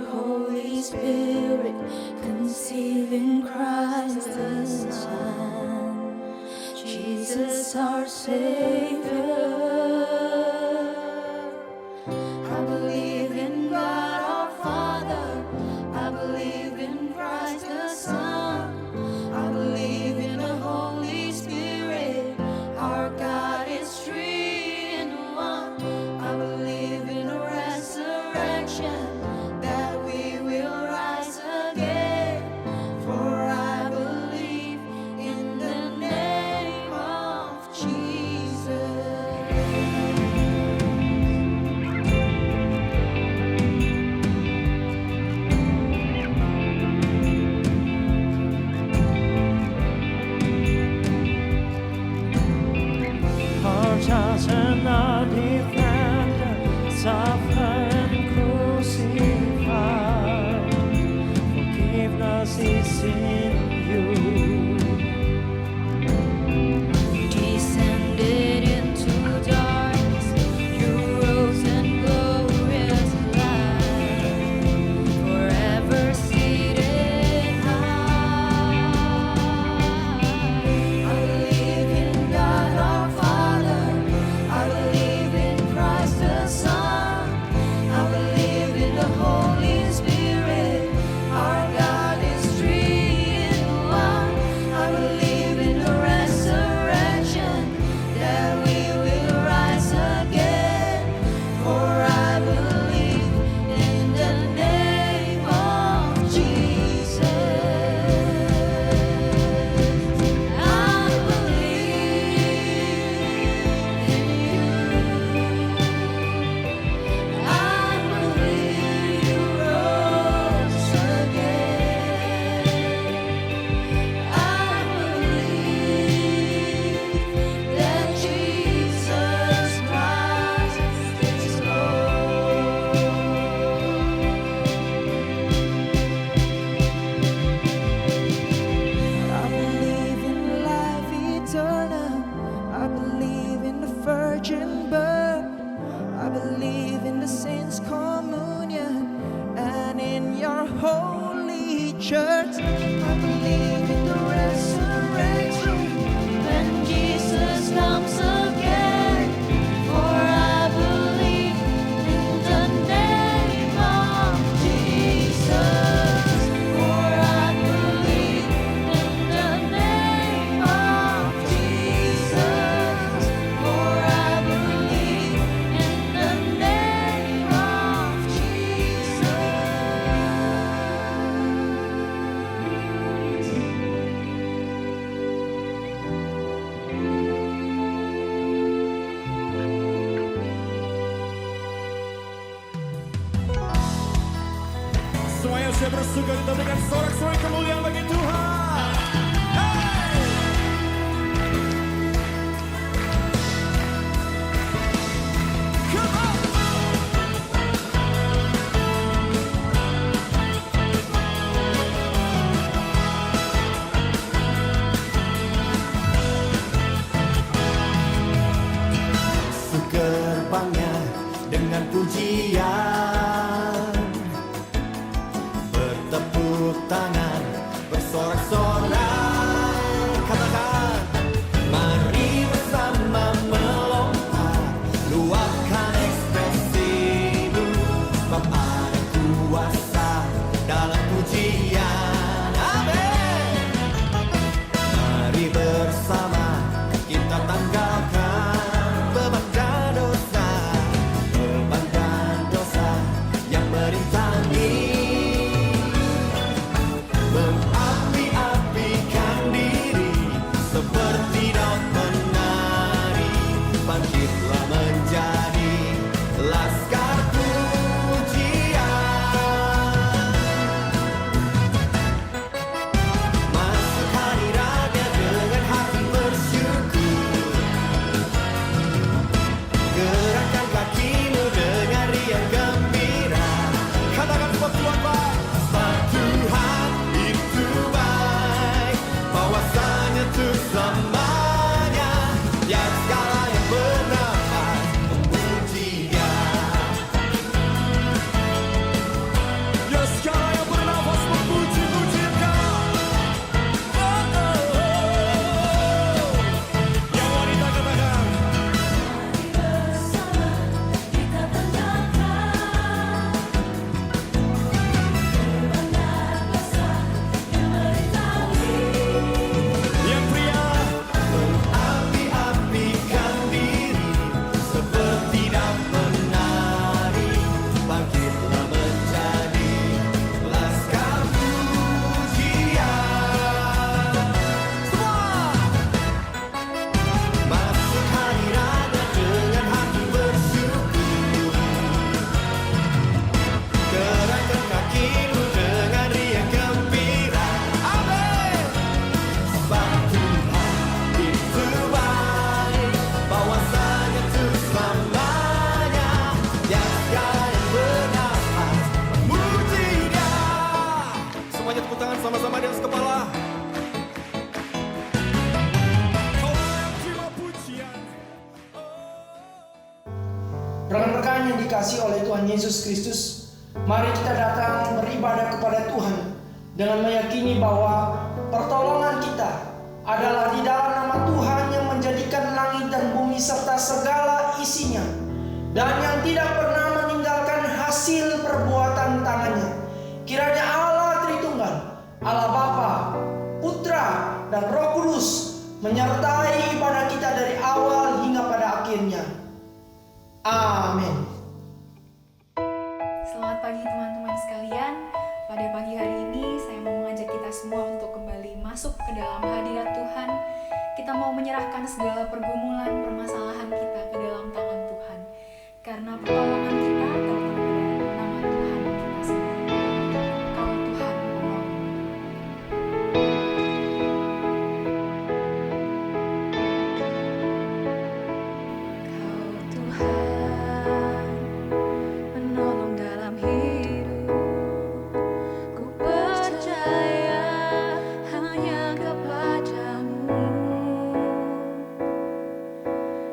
Holy Spirit, conceiving Christ the Son, Jesus our Savior. I believe in God our Father, I believe in Christ the Son, I believe in the Holy Spirit, our God is three in one. I believe in a resurrection, that we will rise again, for I believe in the name of Jesus. Our judge and our defender, suffer and crucified. Forgiveness is in you. Descended into darkness, you rose in glorious light, forever seated high. I believe in God our Father, I believe in Christ the Son, I believe in the Holy Spirit, our God is three in one. I believe in the resurrection, that we will rise again, for I believe in the name of Jesus. I believe in you. I believe you rose again. I believe that Jesus Christ is Lord. I believe in life eternal. I believe in the virgin birth. I believe in the saints' communion and in your holy church. I believe in the resurrection when Jesus comes again. For I believe in the name of Jesus. For I believe in the name of Jesus. For I believe in the name of Jesus. Semuanya saya bersuka kita berikan sorak-sorai kemuliaan bagi Tuhan. Hey! Come on! Gerbangnya dengan pujian, bertepuk tangan, bersorak-sorai, katakan, mari bersama melompat, luapkan ekspresimu, sebab ada kuasa dalam pujian. Amin. Mari bersama kita tanggalkan beban dan dosa yang merintangi, mengapi-apikan diri seperti daun menari, bangkitlah menjadi laskar pujian. Masuk hadiratnya dengan hati bersyukur, gerakkan kakimu dengan riang gembira, katakan sebab Tuhan baik, sebab Tuhan itu baik, bahwasanya untuk selamanya, ya segala yang bernafas memuji Dia. dikasihi oleh Tuhan Yesus Kristus, mari kita datang beribadah kepada Tuhan dengan meyakini bahwa pertolongan kita adalah di dalam nama Tuhan yang menjadikan langit dan bumi serta segala isinya, dan yang tidak pernah meninggalkan hasil perbuatan tangannya. Kiranya Allah Tritunggal, Allah Bapa, Putra, dan Roh Kudus menyertai ibadah kita dari awal hingga pada akhirnya. Amin. Selamat pagi teman-teman sekalian. Pada pagi hari ini saya mau mengajak kita semua untuk kembali masuk ke dalam hadirat Tuhan. Kita mau menyerahkan segala pergumulan, permasalahan kita ke dalam tangan Tuhan. Karena pertolongan kita terletak pada nama Tuhan kita sendiri. Kalau Tuhan menolong. Kau Tuhan menolong dalam hidup. Ku percaya hanya kepadamu.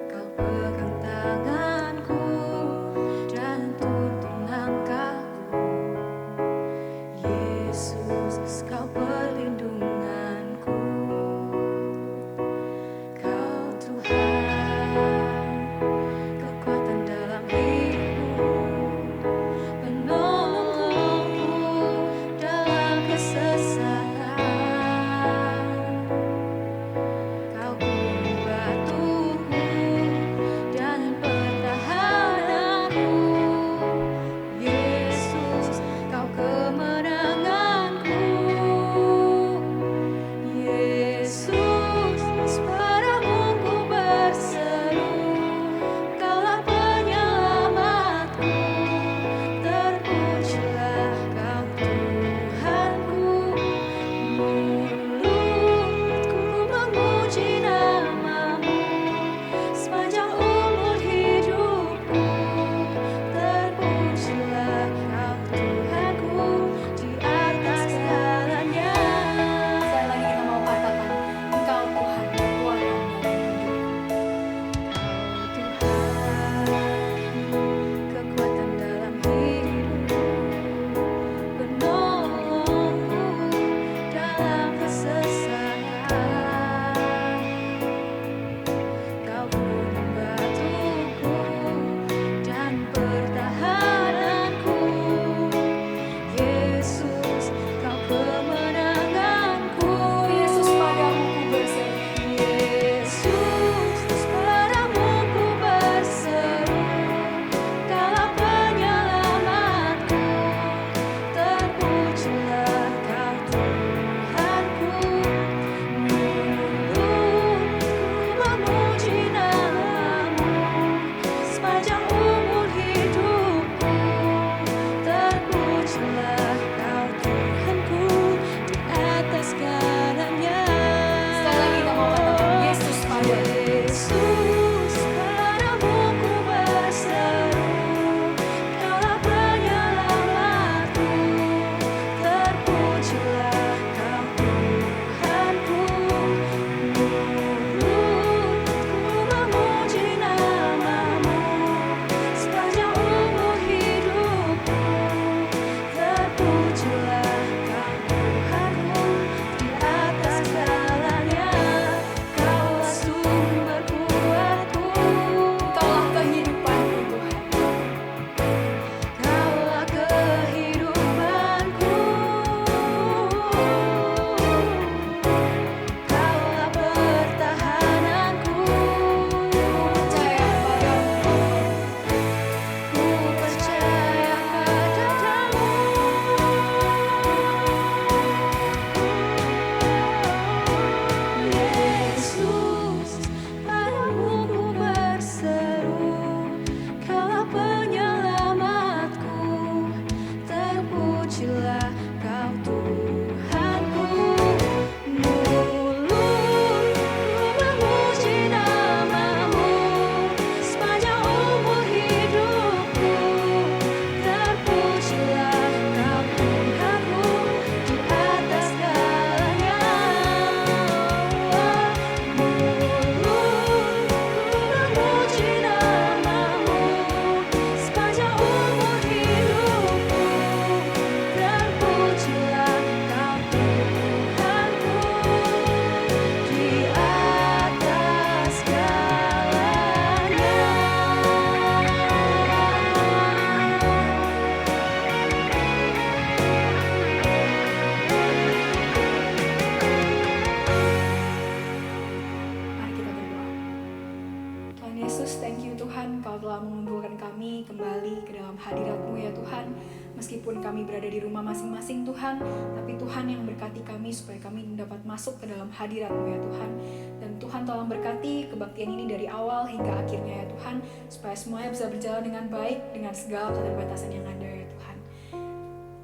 Kau pegang tanganku dan dalam hadirat-Mu ya Tuhan. Meskipun kami berada di rumah masing-masing Tuhan, tapi Tuhan yang berkati kami supaya kami dapat masuk ke dalam hadirat-Mu ya Tuhan. Dan Tuhan tolong berkati kebaktian ini dari awal hingga akhirnya ya Tuhan, supaya semuanya bisa berjalan dengan baik dengan segala keterbatasan yang ada ya Tuhan.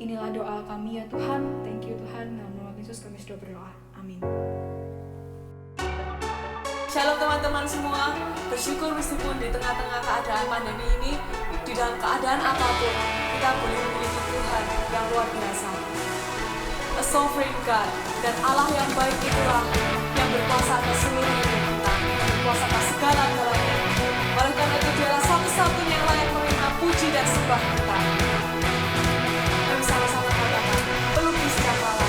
Inilah doa kami ya Tuhan. Thank you Tuhan. Dalam nama Yesus kami sudah berdoa. Amin. Shalom teman-teman semua, bersyukur meskipun di tengah-tengah keadaan pandemi ini, di dalam keadaan apapun, kita boleh memiliki Tuhan yang luar biasa. A sovereign God, dan Allah yang baik itulah yang berkuasa atas seluruh hidup kita, berkuasa atas segala-galanya. Oleh karena itu dialah satu-satunya yang layak menerima puji dan sembah kita. Mari sama-sama katakan, pelukis cakrawala.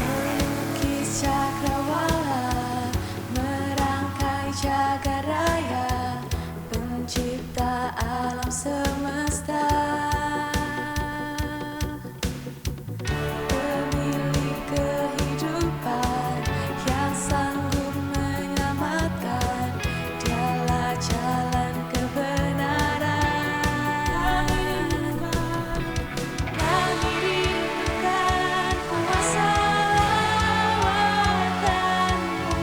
Melukis cakrawala, merangkai jagat raya, pencipta alam semesta, pemilik kehidupan yang sanggup menyelamatkan, dialah jalan kebenaran. Kami rindukan kuasa lawatan-Mu,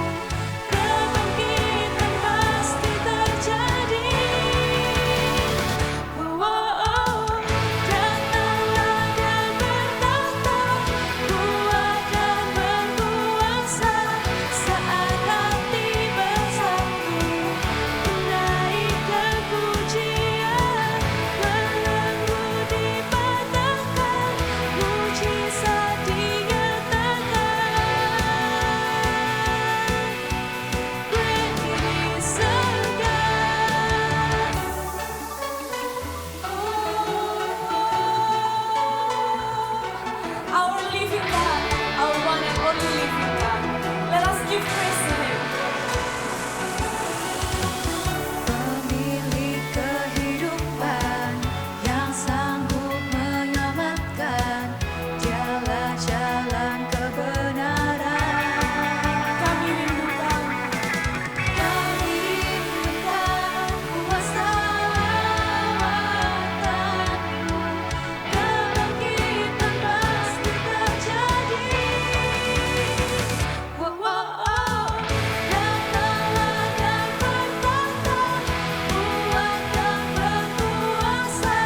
kebangkitan pasti terjadi. Oh, oh, oh, datanglah dan bertahta, kuat dan berkuasa, saat hati bersatu, menaikkan pujian, belenggu dipatahkan, mujizat dinyatakan. Great is our God. Our living God, our one and only living God. Let us give praise to Him. Pemilik kehidupan yang sanggup menyelamatkan, dialah jalan kebenaran. Kami rindukan Kami rindukan kuasa lawatan-Mu, kebangkitan pasti terjadi. Oh, oh, oh, datanglah dan bertahta, kuat dan berkuasa,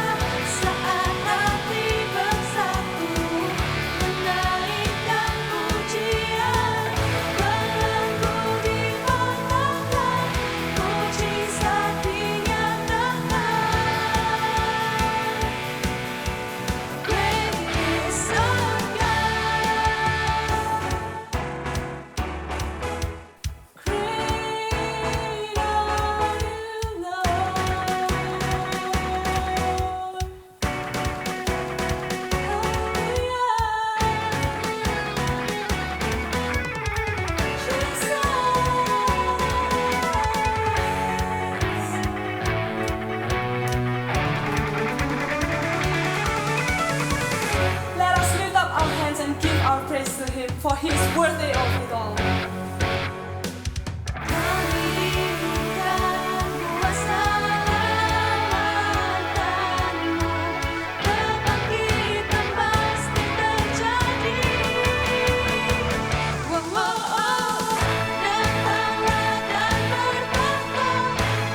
saat hati bersatu, menaikkan pujian, belenggu dipatahkan, mujizat dinyatakan. Great is our God. Great are You, Lord. Let us lift up our hands and give our praise to Him, for He is worthy of it all. Kami rindukan kuasa lawatan-Mu, kebangkitan pasti terjadi. Oh, oh, oh, datanglah dan bertahta,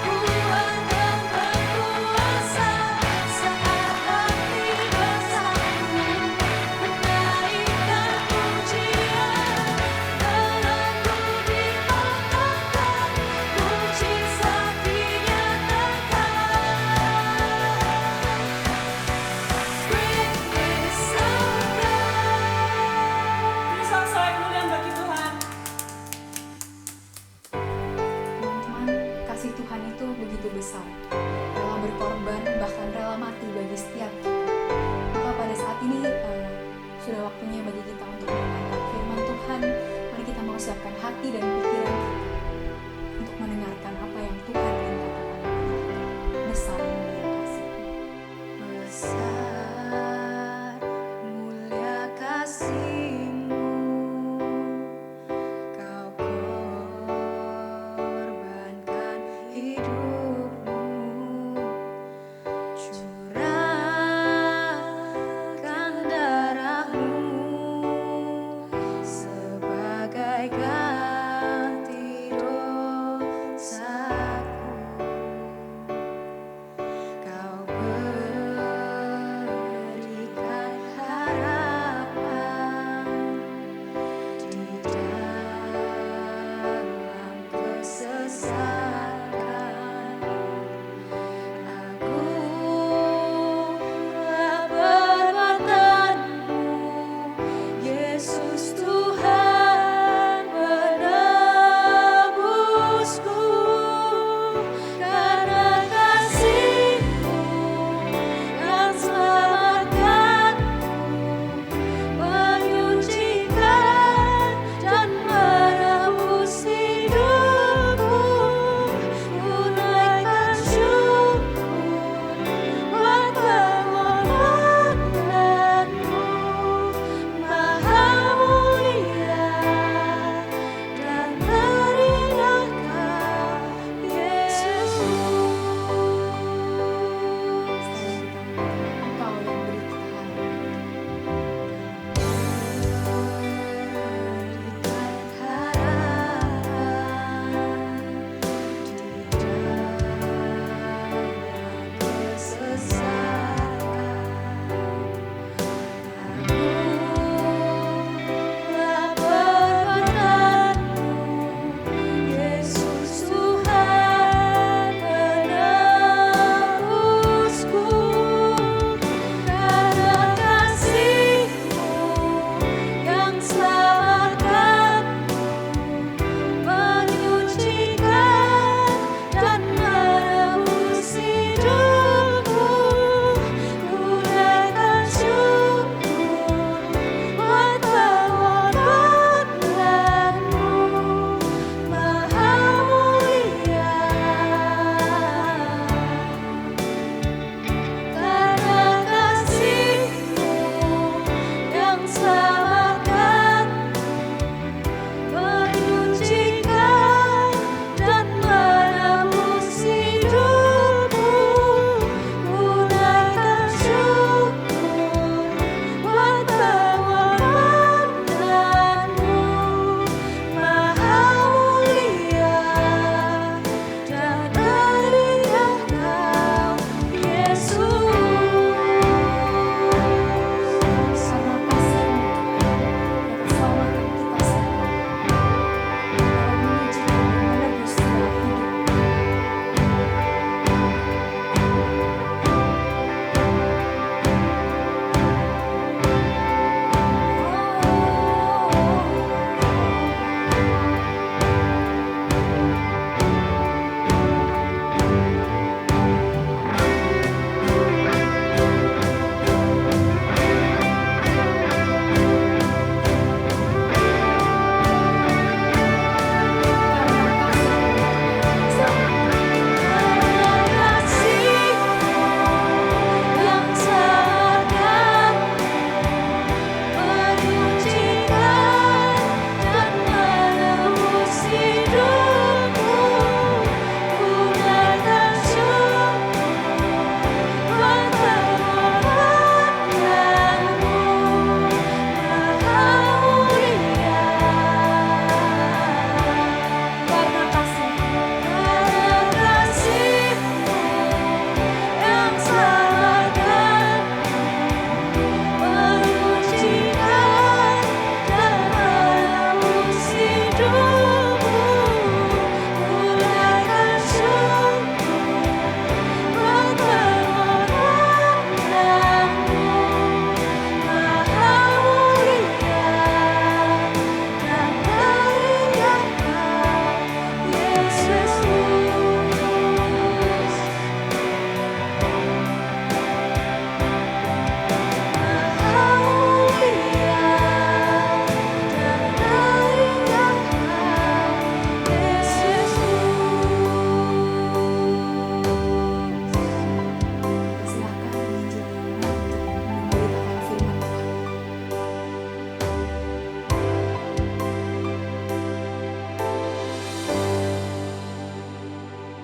kuat dan berkuasa, saat hati bersatu, menaikkan pujian, belenggu dipatahkan, mujizat dinyatakan. Great is our God. Beri sorak-sorai kemuliaan bagi Tuhan. Teman-teman, kasih Tuhan itu begitu besar, rela berkorban, bahkan rela mati bagi setiap kita. Maka pada saat ini sudah waktunya bagi kita untuk mendengarkan firman Tuhan. Mari kita mau siapkan hati dan pikiran kita untuk mendengarkan apa yang Tuhan ingin katakan kepada kita. Besar mulia kasih-Mu. Besar mulia kasih-Mu, Kau korbankan hidupmu, curahkan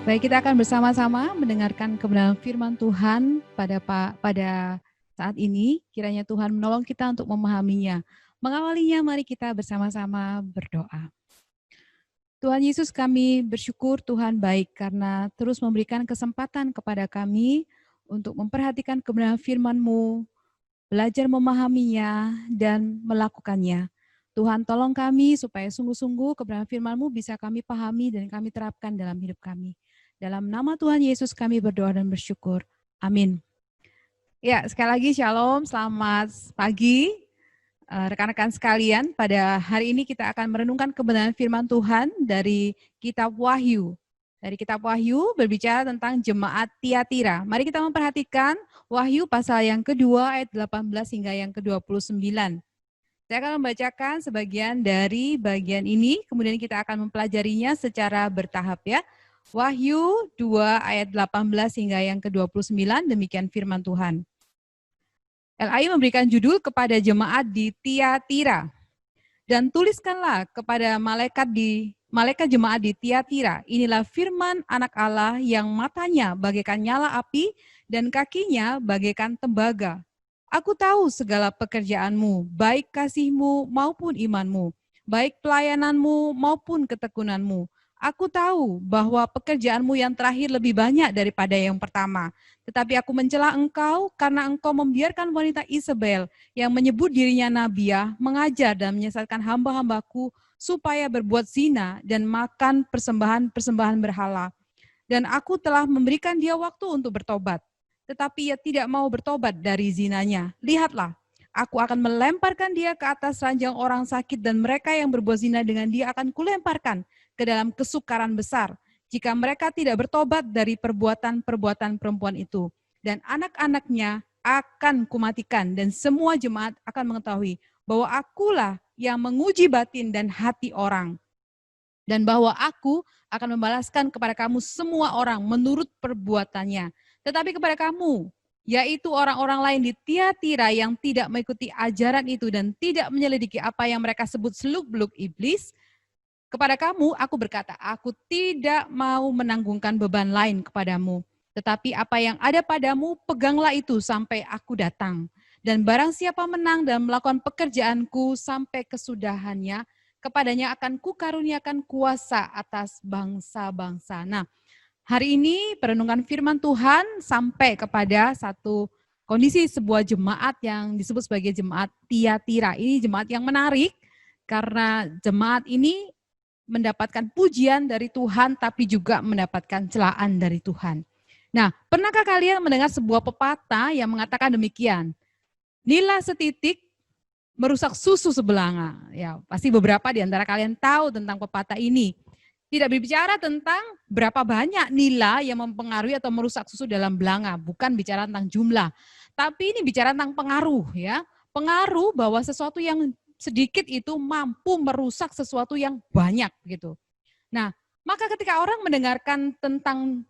Baik, kita akan bersama-sama mendengarkan kebenaran firman Tuhan pada saat ini. Kiranya Tuhan menolong kita untuk memahaminya. Mengawalinya, mari kita bersama-sama berdoa. Tuhan Yesus, kami bersyukur Tuhan baik karena terus memberikan kesempatan kepada kami untuk memperhatikan kebenaran firman-Mu, belajar memahaminya dan melakukannya. Tuhan, tolong kami supaya sungguh-sungguh kebenaran firman-Mu bisa kami pahami dan kami terapkan dalam hidup kami. Dalam nama Tuhan Yesus kami berdoa dan bersyukur. Amin. Ya, sekali lagi shalom, selamat pagi rekan-rekan sekalian. Pada hari ini kita akan merenungkan kebenaran firman Tuhan dari kitab Wahyu. Dari kitab Wahyu berbicara tentang jemaat Tiatira. Mari kita memperhatikan Wahyu pasal yang kedua ayat 18 hingga yang ke-29. Saya akan membacakan sebagian dari bagian ini, kemudian kita akan mempelajarinya secara bertahap ya. Wahyu 2 ayat 18 hingga yang ke-29, demikian firman Tuhan. LAI memberikan judul kepada jemaat di Tiatira. Dan tuliskanlah kepada malaikat jemaat di Tiatira, inilah firman anak Allah yang matanya bagaikan nyala api dan kakinya bagaikan tembaga. Aku tahu segala pekerjaanmu, baik kasihmu maupun imanmu, baik pelayananmu maupun ketekunanmu. Aku tahu bahwa pekerjaanmu yang terakhir lebih banyak daripada yang pertama. Tetapi aku mencela engkau karena engkau membiarkan wanita Isabel yang menyebut dirinya nabiah mengajar dan menyesatkan hamba-hambaku supaya berbuat zina dan makan persembahan-persembahan berhala. Dan aku telah memberikan dia waktu untuk bertobat. Tetapi ia tidak mau bertobat dari zinanya. Lihatlah, aku akan melemparkan dia ke atas ranjang orang sakit dan mereka yang berbuat zina dengan dia akan kulemparkan ke dalam kesukaran besar, jika mereka tidak bertobat dari perbuatan-perbuatan perempuan itu. Dan anak-anaknya akan kumatikan, dan semua jemaat akan mengetahui bahwa akulah yang menguji batin dan hati orang. Dan bahwa aku akan membalaskan kepada kamu semua orang menurut perbuatannya. Tetapi kepada kamu, yaitu orang-orang lain di Tiatira yang tidak mengikuti ajaran itu dan tidak menyelidiki apa yang mereka sebut seluk-beluk iblis, kepada kamu, aku berkata, aku tidak mau menanggungkan beban lain kepadamu. Tetapi apa yang ada padamu, peganglah itu sampai aku datang. Dan barang siapa menang dan melakukan pekerjaanku sampai kesudahannya, kepadanya akan kukaruniakan kuasa atas bangsa-bangsa. Nah, hari ini perenungan firman Tuhan sampai kepada satu kondisi sebuah jemaat yang disebut sebagai jemaat Tiatira. Ini jemaat yang menarik karena jemaat ini mendapatkan pujian dari Tuhan, tapi juga mendapatkan celaan dari Tuhan. Nah, pernahkah kalian mendengar sebuah pepatah yang mengatakan demikian? Nila setitik merusak susu sebelanga. Ya, pasti beberapa di antara kalian tahu tentang pepatah ini. Tidak berbicara tentang berapa banyak nila yang mempengaruhi atau merusak susu dalam belanga, bukan bicara tentang jumlah. Tapi ini bicara tentang pengaruh ya. Pengaruh bahwa sesuatu yang sedikit itu mampu merusak sesuatu yang banyak gitu. Nah, maka ketika orang mendengarkan tentang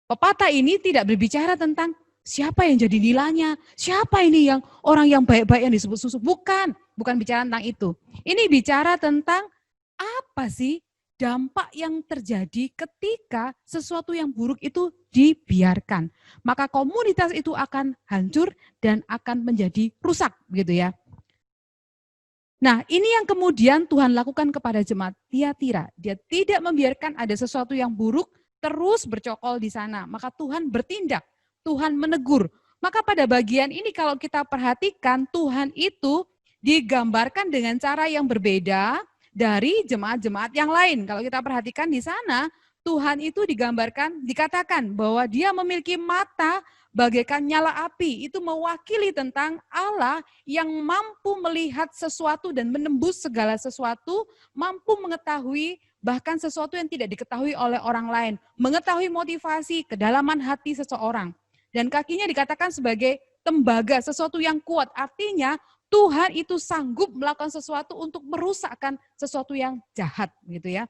pepatah ini tidak berbicara tentang siapa yang jadi nilainya, siapa ini yang orang yang baik-baik yang disebut susu, bukan bicara tentang itu. Ini bicara tentang apa sih dampak yang terjadi ketika sesuatu yang buruk itu dibiarkan. Maka komunitas itu akan hancur dan akan menjadi rusak gitu ya. Nah, ini yang kemudian Tuhan lakukan kepada jemaat Tiatira. Dia tidak membiarkan ada sesuatu yang buruk terus bercokol di sana. Maka Tuhan bertindak, Tuhan menegur. Maka pada bagian ini kalau kita perhatikan, Tuhan itu digambarkan dengan cara yang berbeda dari jemaat-jemaat yang lain. Kalau kita perhatikan di sana, Tuhan itu digambarkan, dikatakan bahwa dia memiliki mata bagaikan nyala api. Itu mewakili tentang Allah yang mampu melihat sesuatu dan menembus segala sesuatu, mampu mengetahui bahkan sesuatu yang tidak diketahui oleh orang lain, mengetahui motivasi, kedalaman hati seseorang. Dan kakinya dikatakan sebagai tembaga, sesuatu yang kuat. Artinya Tuhan itu sanggup melakukan sesuatu untuk merusakkan sesuatu yang jahat gitu ya.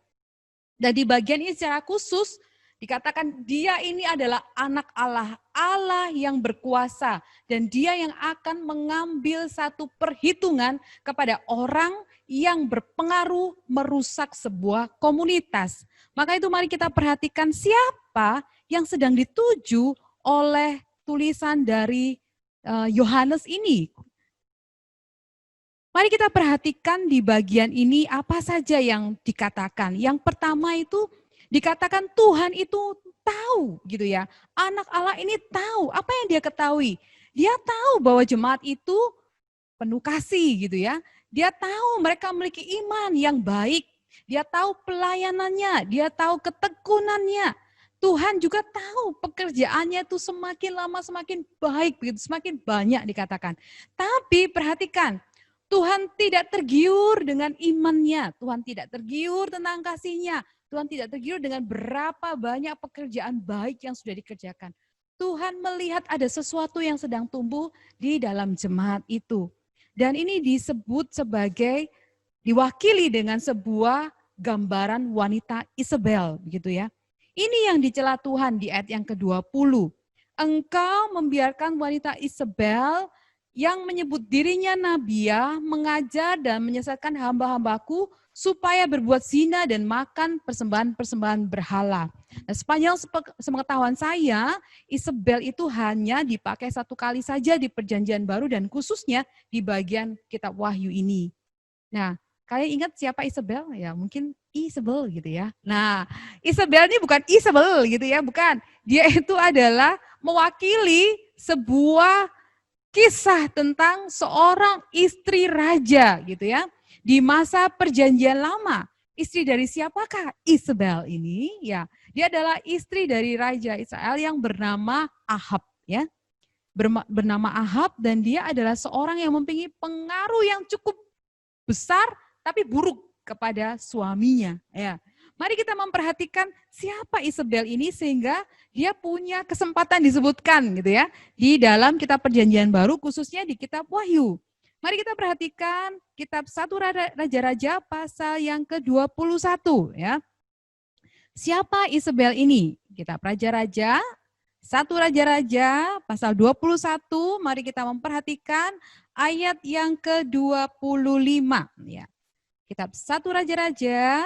Dan di bagian ini secara khusus Dikatakan dia ini adalah anak Allah, Allah yang berkuasa. Dan dia yang akan mengambil satu perhitungan kepada orang yang berpengaruh merusak sebuah komunitas. Maka itu mari kita perhatikan siapa yang sedang dituju oleh tulisan dari Yohanes ini. Mari kita perhatikan di bagian ini apa saja yang dikatakan. Yang pertama itu dikatakan Tuhan itu tahu gitu ya. Anak Allah ini tahu apa yang dia ketahui. Dia tahu bahwa jemaat itu penuh kasih gitu ya. Dia tahu mereka memiliki iman yang baik. Dia tahu pelayanannya, dia tahu ketekunannya. Tuhan juga tahu pekerjaannya itu semakin lama semakin baik, begitu, semakin banyak dikatakan. Tapi perhatikan, Tuhan tidak tergiur dengan imannya, Tuhan tidak tergiur tentang kasihnya, Tuhan tidak tergiur dengan berapa banyak pekerjaan baik yang sudah dikerjakan. Tuhan melihat ada sesuatu yang sedang tumbuh di dalam jemaat itu. Dan ini disebut sebagai, diwakili dengan sebuah gambaran wanita Isabel, begitu ya. Ini yang dicela Tuhan di ayat yang ke-20. Engkau membiarkan wanita Isabel yang menyebut dirinya nabiah, mengajar dan menyesatkan hamba-hambaku supaya berbuat zina dan makan persembahan-persembahan berhala. Nah, sepanjang sepengetahuan saya, Isabel itu hanya dipakai satu kali saja di Perjanjian Baru dan khususnya di bagian kitab Wahyu ini. Nah, kalian ingat siapa Isabel? Ya mungkin Isabel gitu ya. Nah, Isabel ini bukan Isabel gitu ya, bukan. Dia itu adalah mewakili sebuah kisah tentang seorang istri raja gitu ya. Di masa Perjanjian Lama, istri dari siapakah Isabel ini? Ya, dia adalah istri dari raja Israel yang bernama Ahab ya. Bernama Ahab dan dia adalah seorang yang mempunyai pengaruh yang cukup besar tapi buruk kepada suaminya ya. Mari kita memperhatikan siapa Isabel ini sehingga dia punya kesempatan disebutkan gitu ya di dalam kitab Perjanjian Baru khususnya di kitab Wahyu. Mari kita perhatikan kitab 1 Raja-Raja pasal yang ke-21 ya. Siapa Isabel ini? Kitab Raja-Raja 1 Raja-Raja pasal 21, mari kita memperhatikan ayat yang ke-25 ya. Kitab 1 Raja-Raja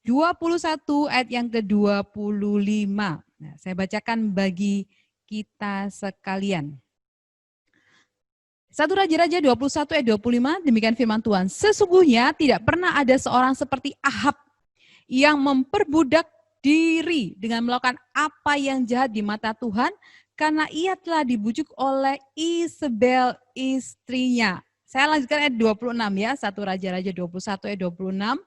21 ayat yang ke-25. Nah, saya bacakan bagi kita sekalian. 1 Raja-Raja 21 ayat 25, demikian firman Tuhan. Sesungguhnya tidak pernah ada seorang seperti Ahab yang memperbudak diri dengan melakukan apa yang jahat di mata Tuhan, karena ia telah dibujuk oleh Isabel istrinya. Saya lanjutkan ayat 26 ya, 1 Raja-Raja 21 ayat 26.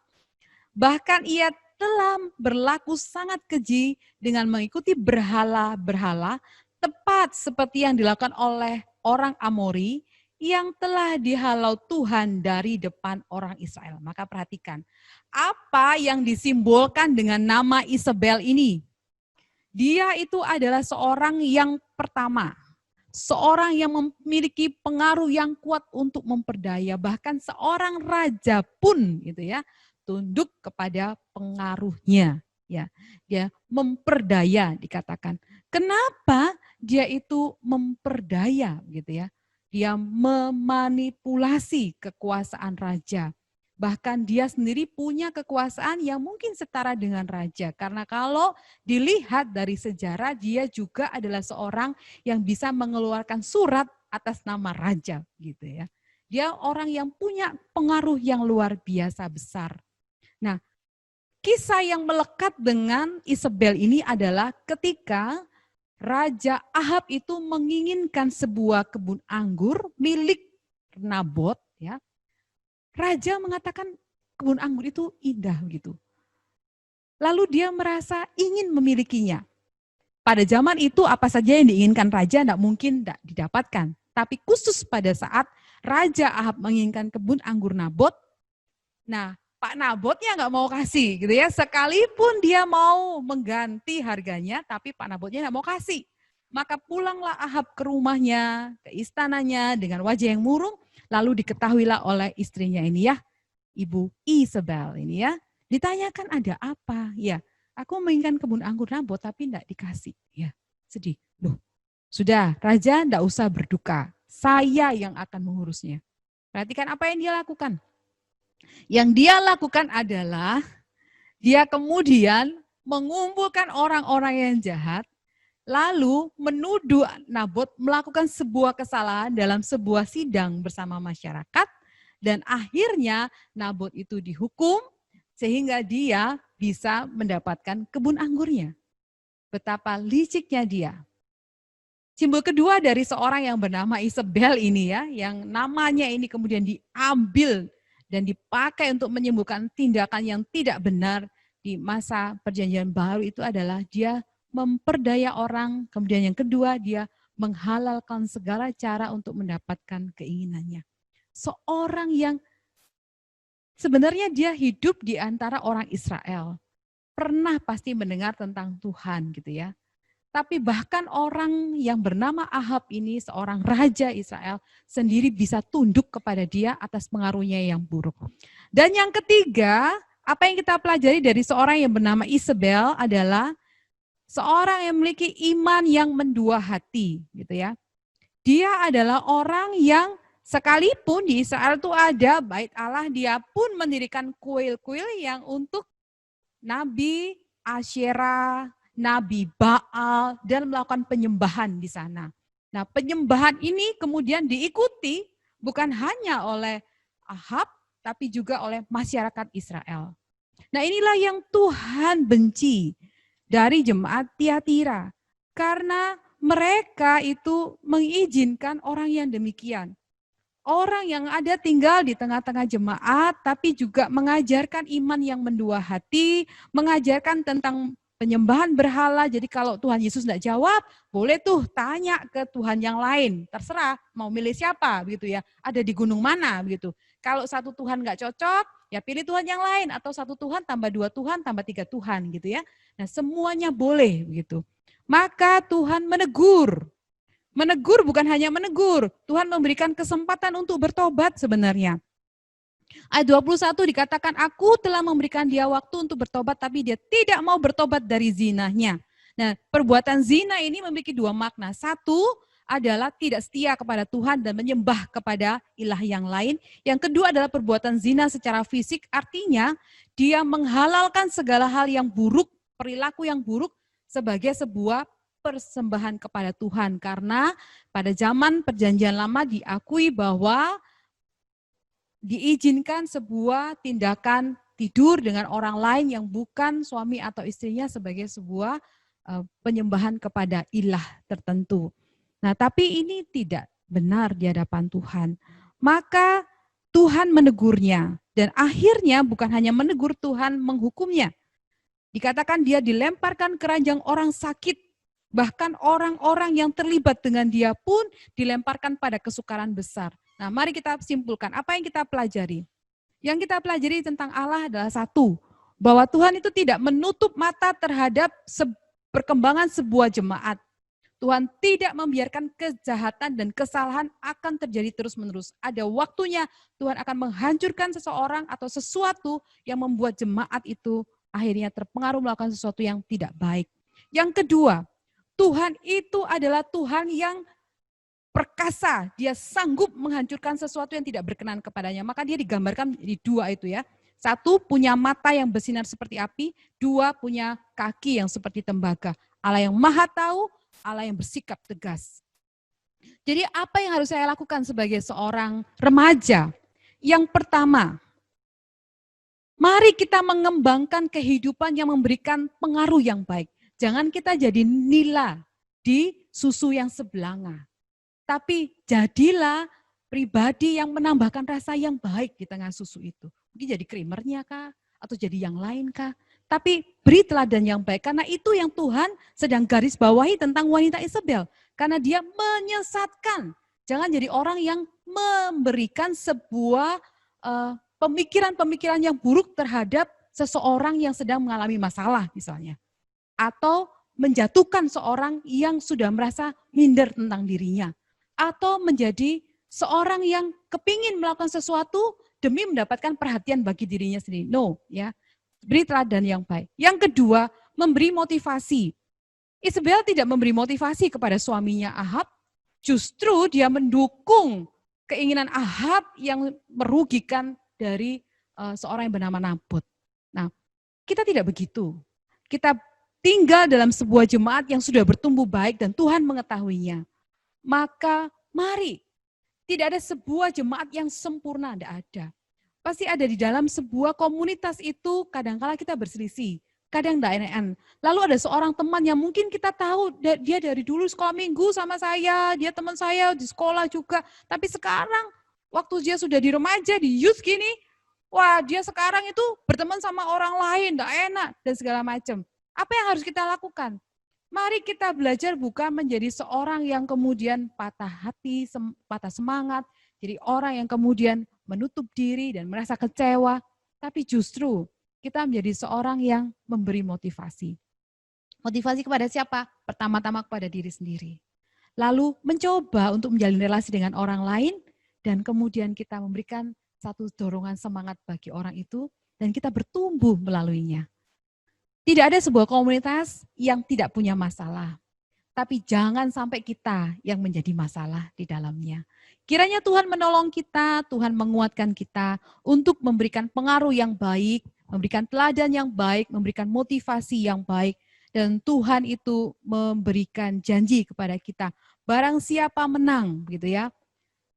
Bahkan ia telah berlaku sangat keji dengan mengikuti berhala-berhala, tepat seperti yang dilakukan oleh orang Amori yang telah dihalau Tuhan dari depan orang Israel. Maka perhatikan, apa yang disimbolkan dengan nama Isabel ini? Dia itu adalah seorang yang pertama, seorang yang memiliki pengaruh yang kuat untuk memperdaya, bahkan seorang raja pun gitu ya, tunduk kepada pengaruhnya. Ya, dia memperdaya dikatakan. Kenapa dia itu memperdaya gitu ya? Dia memanipulasi kekuasaan raja. Bahkan dia sendiri punya kekuasaan yang mungkin setara dengan raja. Karena kalau dilihat dari sejarah, dia juga adalah seorang yang bisa mengeluarkan surat atas nama raja gitu ya. Dia orang yang punya pengaruh yang luar biasa besar. Nah, kisah yang melekat dengan Isabel ini adalah ketika Raja Ahab itu menginginkan sebuah kebun anggur milik Nabot ya. Raja mengatakan kebun anggur itu indah gitu. Lalu dia merasa ingin memilikinya. Pada zaman itu apa saja yang diinginkan raja tidak mungkin tidak didapatkan. Tapi khusus pada saat Raja Ahab menginginkan kebun anggur Nabot, nah Pak Nabotnya nggak mau kasih gitu ya, sekalipun dia mau mengganti harganya, tapi Pak Nabotnya nggak mau kasih. Maka pulanglah Ahab ke rumahnya, ke istananya dengan wajah yang murung, lalu diketahuilah oleh istrinya ini ya, Ibu Isabel ini ya. Ditanyakan ada apa? Ya, Aku menginginkan kebun anggur Nabot tapi tidak dikasih. Ya, sedih. Loh, sudah, raja tidak usah berduka. Saya yang akan mengurusnya. Perhatikan apa yang dia lakukan. Yang dia lakukan adalah dia kemudian mengumpulkan orang-orang yang jahat, lalu menuduh Nabot melakukan sebuah kesalahan dalam sebuah sidang bersama masyarakat, dan akhirnya Nabot itu dihukum sehingga dia bisa mendapatkan kebun anggurnya. Betapa liciknya dia. Simbol kedua dari seorang yang bernama Isabel ini ya, yang namanya ini kemudian diambil dan dipakai untuk menyembuhkan tindakan yang tidak benar di masa perjanjian baru itu adalah dia memperdaya orang, kemudian yang kedua dia menghalalkan segala cara untuk mendapatkan keinginannya. Seorang yang sebenarnya dia hidup di antara orang Israel, pernah pasti mendengar tentang Tuhan gitu ya. Tapi bahkan orang yang bernama Ahab ini, seorang raja Israel, sendiri bisa tunduk kepada dia atas pengaruhnya yang buruk. Dan yang ketiga, apa yang kita pelajari dari seorang yang bernama Isabel adalah seorang yang memiliki iman yang mendua hati, gitu ya. Dia adalah orang yang sekalipun di Israel itu ada bait Allah, dia pun mendirikan kuil-kuil yang untuk Nabi Asyera, Nabi Baal, dan melakukan penyembahan di sana. Nah, penyembahan ini kemudian diikuti bukan hanya oleh Ahab, tapi juga oleh masyarakat Israel. Nah, inilah yang Tuhan benci dari jemaat Tiatira. Karena mereka itu mengizinkan orang yang demikian. Orang yang ada tinggal di tengah-tengah jemaat, tapi juga mengajarkan iman yang mendua hati, mengajarkan tentang penyembahan berhala. Jadi kalau Tuhan Yesus tidak jawab, boleh tuh tanya ke Tuhan yang lain. Terserah mau milih siapa begitu ya. Ada di gunung mana begitu. Kalau satu Tuhan nggak cocok, ya pilih Tuhan yang lain. Atau satu Tuhan tambah 2 Tuhan tambah 3 Tuhan gitu ya. Nah semuanya boleh begitu. Maka Tuhan menegur. Menegur bukan hanya menegur. Tuhan memberikan kesempatan untuk bertobat sebenarnya. Ayat 21 dikatakan, aku telah memberikan dia waktu untuk bertobat, tapi dia tidak mau bertobat dari zinahnya. Nah, perbuatan zina ini memiliki 2 makna. Satu adalah tidak setia kepada Tuhan dan menyembah kepada ilah yang lain. Yang kedua adalah perbuatan zina secara fisik, artinya dia menghalalkan segala hal yang buruk, perilaku yang buruk sebagai sebuah persembahan kepada Tuhan. Karena pada zaman perjanjian lama diakui bahwa diizinkan sebuah tindakan tidur dengan orang lain yang bukan suami atau istrinya sebagai sebuah penyembahan kepada ilah tertentu. Nah, tapi ini tidak benar di hadapan Tuhan. Maka Tuhan menegurnya dan akhirnya bukan hanya menegur, Tuhan menghukumnya. Dikatakan dia dilemparkan ke ranjang orang sakit, bahkan orang-orang yang terlibat dengan dia pun dilemparkan pada kesukaran besar. Nah, mari kita simpulkan, apa yang kita pelajari? Yang kita pelajari tentang Allah adalah satu, bahwa Tuhan itu tidak menutup mata terhadap perkembangan sebuah jemaat. Tuhan tidak membiarkan kejahatan dan kesalahan akan terjadi terus-menerus. Ada waktunya Tuhan akan menghancurkan seseorang atau sesuatu yang membuat jemaat itu akhirnya terpengaruh melakukan sesuatu yang tidak baik. Yang kedua, Tuhan itu adalah Tuhan yang perkasa, dia sanggup menghancurkan sesuatu yang tidak berkenan kepadanya. Maka dia digambarkan di 2 itu ya. 1 punya mata yang bersinar seperti api, 2 punya kaki yang seperti tembaga. Allah yang maha tahu, Allah yang bersikap tegas. Jadi apa yang harus saya lakukan sebagai seorang remaja? Yang pertama, mari kita mengembangkan kehidupan yang memberikan pengaruh yang baik. Jangan kita jadi nila di susu yang sebelanga. Tapi jadilah pribadi yang menambahkan rasa yang baik di tengah susu itu. Mungkin jadi creamernya kah? Atau jadi yang lain kah? Tapi beri teladan yang baik. Karena itu yang Tuhan sedang garis bawahi tentang wanita Isabel. Karena dia menyesatkan. Jangan jadi orang yang memberikan sebuah pemikiran-pemikiran yang buruk terhadap seseorang yang sedang mengalami masalah misalnya. Atau menjatuhkan seorang yang sudah merasa minder tentang dirinya. Atau menjadi seorang yang kepingin melakukan sesuatu demi mendapatkan perhatian bagi dirinya sendiri. No, ya. Beri teladan yang baik. Yang kedua, memberi motivasi. Isabel tidak memberi motivasi kepada suaminya Ahab, justru dia mendukung keinginan Ahab yang merugikan dari seorang yang bernama Nabot. Nah, kita tidak begitu. Kita tinggal dalam sebuah jemaat yang sudah bertumbuh baik dan Tuhan mengetahuinya. Maka mari, tidak ada sebuah jemaat yang sempurna, tidak ada. Pasti ada di dalam sebuah komunitas itu, kadang-kala kita berselisih, kadang tidak enakan. Lalu ada seorang teman yang mungkin kita tahu, dia dari dulu sekolah minggu sama saya, dia teman saya di sekolah juga, tapi sekarang waktu dia sudah di remaja, di youth gini, wah dia sekarang itu berteman sama orang lain, tidak enak, dan segala macam. Apa yang harus kita lakukan? Mari kita belajar bukan menjadi seorang yang kemudian patah hati, patah semangat, jadi orang yang kemudian menutup diri dan merasa kecewa, tapi justru kita menjadi seorang yang memberi motivasi. Motivasi kepada siapa? Pertama-tama kepada diri sendiri. Lalu mencoba untuk menjalin relasi dengan orang lain, dan kemudian kita memberikan satu dorongan semangat bagi orang itu, dan kita bertumbuh melaluinya. Tidak ada sebuah komunitas yang tidak punya masalah, tapi jangan sampai kita yang menjadi masalah di dalamnya. Kiranya Tuhan menolong kita, Tuhan menguatkan kita untuk memberikan pengaruh yang baik, memberikan teladan yang baik, memberikan motivasi yang baik, dan Tuhan itu memberikan janji kepada kita, barang siapa menang, gitu ya,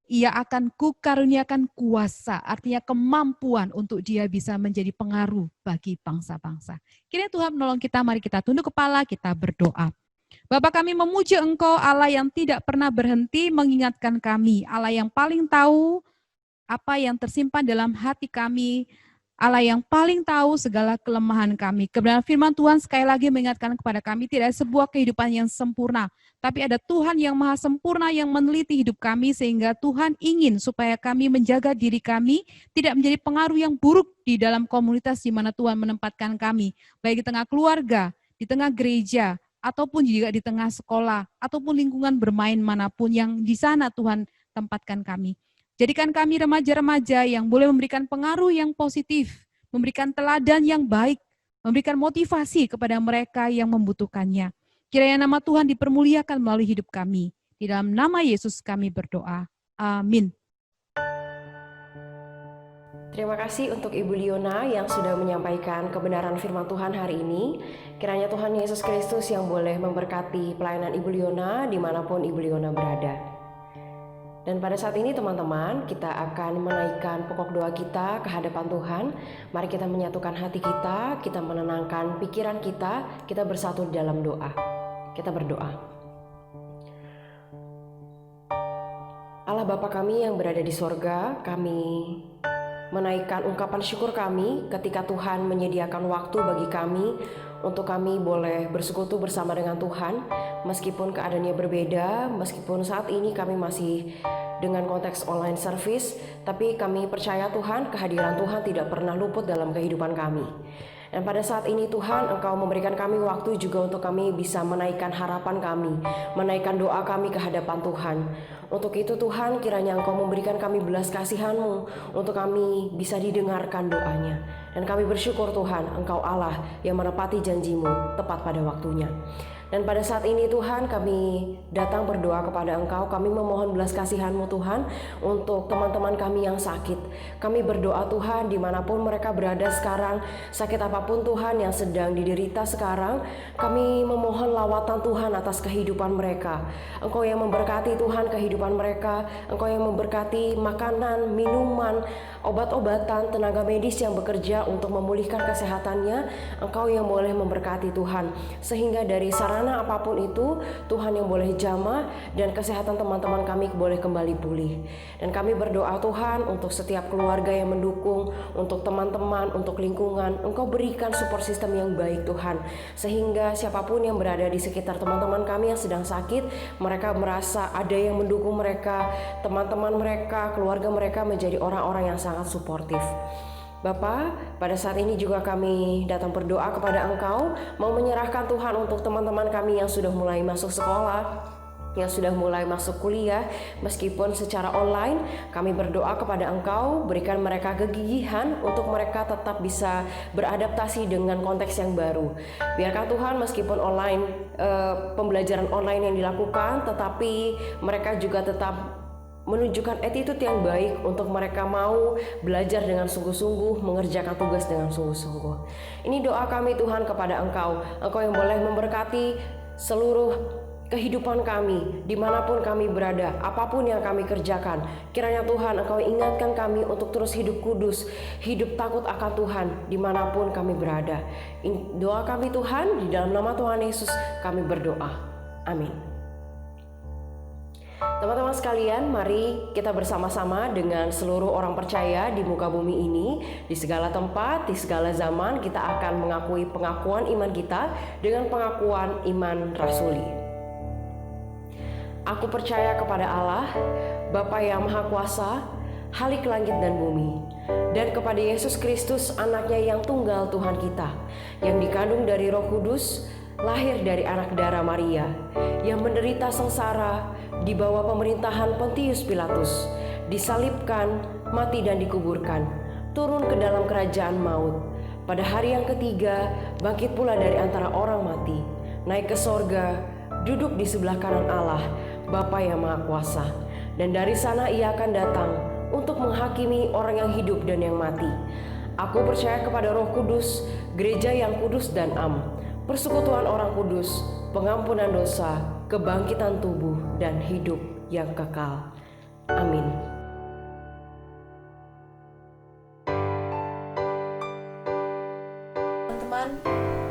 ia akan kukaruniakan kuasa, artinya kemampuan untuk dia bisa menjadi pengaruh bagi bangsa-bangsa. Kiranya Tuhan menolong kita, mari kita tunduk kepala, kita berdoa. Bapa kami memuji Engkau, Allah yang tidak pernah berhenti mengingatkan kami, Allah yang paling tahu apa yang tersimpan dalam hati kami, Allah yang paling tahu segala kelemahan kami. Kebenaran firman Tuhan sekali lagi mengingatkan kepada kami, tidak ada sebuah kehidupan yang sempurna, tapi ada Tuhan yang maha sempurna yang meneliti hidup kami, sehingga Tuhan ingin supaya kami menjaga diri kami, tidak menjadi pengaruh yang buruk di dalam komunitas di mana Tuhan menempatkan kami, baik di tengah keluarga, di tengah gereja, ataupun juga di tengah sekolah, ataupun lingkungan bermain manapun yang di sana Tuhan tempatkan kami. Jadikan kami remaja-remaja yang boleh memberikan pengaruh yang positif, memberikan teladan yang baik, memberikan motivasi kepada mereka yang membutuhkannya. Kiranya nama Tuhan dipermuliakan melalui hidup kami. Di dalam nama Yesus kami berdoa. Amin. Terima kasih untuk Ibu Liona yang sudah menyampaikan kebenaran firman Tuhan hari ini. Kiranya Tuhan Yesus Kristus yang boleh memberkati pelayanan Ibu Liona dimanapun Ibu Liona berada. Dan pada saat ini teman-teman, kita akan menaikkan pokok doa kita ke hadapan Tuhan. Mari kita menyatukan hati kita menenangkan pikiran kita bersatu di dalam doa. Kita berdoa. Allah Bapa kami yang berada di sorga, kami menaikkan ungkapan syukur kami ketika Tuhan menyediakan waktu bagi kami untuk kami boleh bersekutu bersama dengan Tuhan, meskipun keadaannya berbeda, meskipun saat ini kami masih dengan konteks online service, tapi kami percaya Tuhan, kehadiran Tuhan tidak pernah luput dalam kehidupan kami. Dan pada saat ini Tuhan, Engkau memberikan kami waktu juga untuk kami bisa menaikkan harapan kami, menaikkan doa kami ke hadapan Tuhan. Untuk itu Tuhan, kiranya Engkau memberikan kami belas kasihan-Mu untuk kami bisa didengarkan doanya. Dan kami bersyukur Tuhan, Engkau Allah yang menepati janji-Mu tepat pada waktunya. Dan pada saat ini Tuhan, kami datang berdoa kepada Engkau, kami memohon belas kasihan-Mu Tuhan untuk teman-teman kami yang sakit. Kami berdoa Tuhan dimanapun mereka berada sekarang, sakit apapun Tuhan yang sedang diderita sekarang, kami memohon lawatan Tuhan atas kehidupan mereka. Engkau yang memberkati Tuhan kehidupan mereka, Engkau yang memberkati makanan, minuman, obat-obatan, tenaga medis yang bekerja untuk memulihkan kesehatannya. Engkau yang boleh memberkati Tuhan, sehingga dari sarana apapun itu Tuhan yang boleh jamah dan kesehatan teman-teman kami boleh kembali pulih. Dan kami berdoa Tuhan untuk setiap keluarga yang mendukung, untuk teman-teman, untuk lingkungan, Engkau berikan support system yang baik Tuhan, sehingga siapapun yang berada di sekitar teman-teman kami yang sedang sakit, mereka merasa ada yang mendukung mereka, teman-teman mereka, keluarga mereka menjadi orang-orang yang sangat suportif. Bapa, pada saat ini juga kami datang berdoa kepada Engkau, mau menyerahkan Tuhan untuk teman-teman kami yang sudah mulai masuk sekolah. yang sudah mulai masuk kuliah meskipun secara online, kami berdoa kepada Engkau, berikan mereka kegigihan untuk mereka tetap bisa beradaptasi dengan konteks yang baru. Biarkan Tuhan meskipun online, pembelajaran online yang dilakukan, tetapi mereka juga tetap menunjukkan attitude yang baik untuk mereka mau belajar dengan sungguh-sungguh, mengerjakan tugas dengan sungguh-sungguh. Ini doa kami Tuhan kepada Engkau, Engkau yang boleh memberkati seluruh kehidupan kami, dimanapun kami berada, apapun yang kami kerjakan. Kiranya Tuhan Engkau ingatkan kami untuk terus hidup kudus, hidup takut akan Tuhan, dimanapun kami berada. Doa kami Tuhan, di dalam nama Tuhan Yesus kami berdoa. Amin. Teman-teman sekalian, mari kita bersama-sama dengan seluruh orang percaya di muka bumi ini, di segala tempat, di segala zaman, kita akan mengakui pengakuan iman kita dengan pengakuan iman rasuli. Aku percaya kepada Allah, Bapa yang Maha Kuasa, Khalik langit dan bumi, dan kepada Yesus Kristus, anaknya yang tunggal Tuhan kita, yang dikandung dari Roh Kudus, lahir dari anak darah Maria, yang menderita sengsara di bawah pemerintahan Pontius Pilatus, disalibkan, mati dan dikuburkan, turun ke dalam kerajaan maut. Pada hari yang ketiga, bangkit pula dari antara orang mati, naik ke sorga, duduk di sebelah kanan Allah, Bapa yang Maha Kuasa, dan dari sana Ia akan datang untuk menghakimi orang yang hidup dan yang mati. Aku percaya kepada Roh Kudus, gereja yang kudus dan am, persekutuan orang kudus, pengampunan dosa, kebangkitan tubuh, dan hidup yang kekal. Amin. Teman-teman,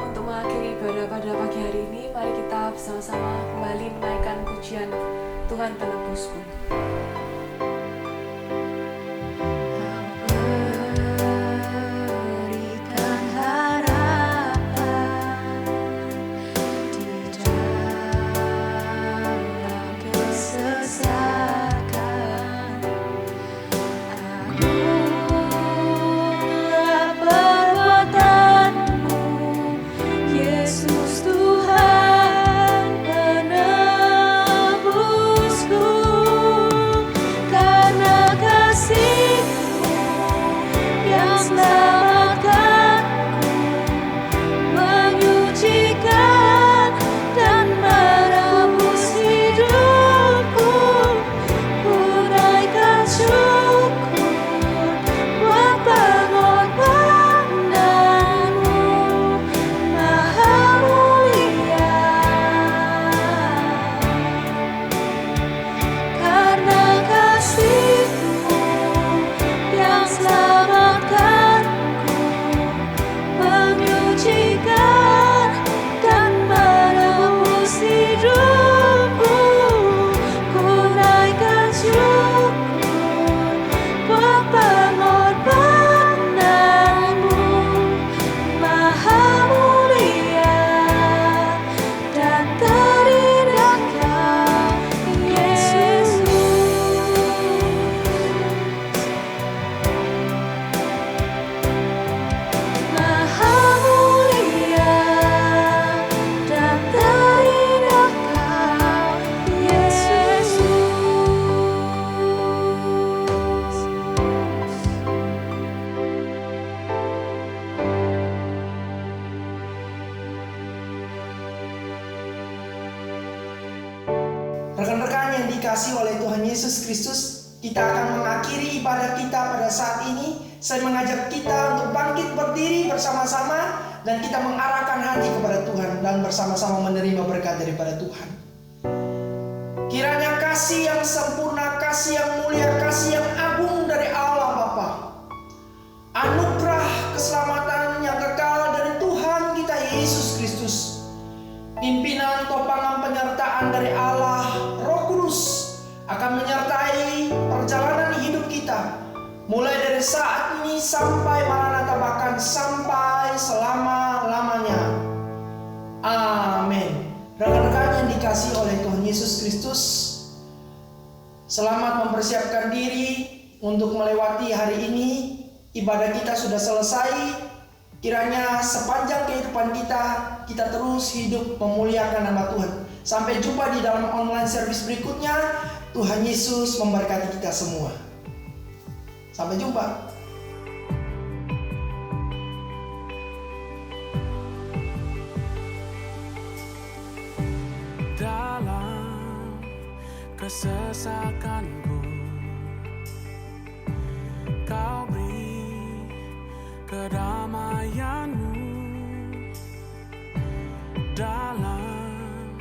untuk mengakhiri ibadah pada pagi hari ini, mari kita bersama-sama kembali menaikkan pujian Tuhan Penebusku. Berikan harapan di dalam kesesakan. Akulah perbuatanmu, Yesus Tuhan penebusku. Karena kasih-Mu yang selamatkanku, menyucikan dan menebus hidupku. Ku naikkan syukur buat pengorbanan-Mu Maha Mulia. Karena kasih-Mu yang selamatkanku, menyucikan dan menebus hidupku. Ku naikkan syukur buat pengorbanan-Mu Maha Mulia dan terindah Kau, Yesus. Maha mulia dan terindah Kau, Yesus. Rekan-rekan yang dikasihi oleh Tuhan Yesus Kristus, kita akan mengakhiri ibadah kita pada saat ini. Saya mengajak kita untuk bangkit berdiri bersama-sama dan kita mengarahkan hati kepada Tuhan dan bersama-sama menerima berkat daripada Tuhan. Kiranya kasih yang sempurna, kasih yang mulia, kasih yang agung dari Allah Bapa, anugerah keselamatan yang kekal dari Tuhan kita Yesus Kristus, pimpinan topangan penyertaan dari Allah Roh Kudus akan menyertai perjalanan hidup kita, mulai dari saat ini sampai Maranatha, bahkan sampai selama-lamanya. Amin. Rekan-rekan yang dikasihi oleh Tuhan Yesus Kristus, selamat mempersiapkan diri untuk melewati hari ini. Ibadah kita sudah selesai. Kiranya sepanjang kehidupan kita terus hidup memuliakan nama Tuhan. Sampai jumpa di dalam online service berikutnya. Tuhan Yesus memberkati kita semua. Sampai jumpa. Dalam kesesakanku, Kau beri kedamaianmu. Dalam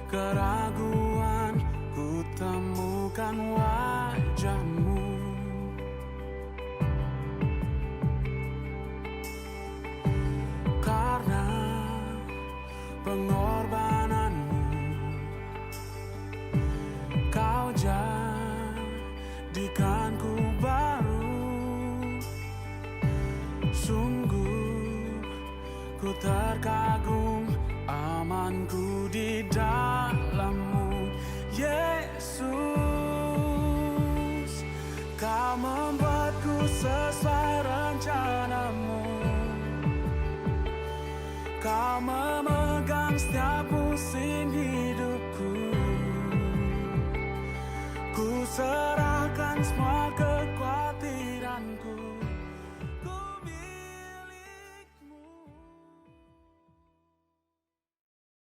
keraguan ku temukan wajah-Mu. Karena pengorbanan-Mu, Kau jadikanku baru. Sungguh ku terkagum, amanku di dalam-Mu, Yesus. Kau membuatku sesuai rencana-Mu. Kau memegang setiap musim hidupku. Ku serahkan semua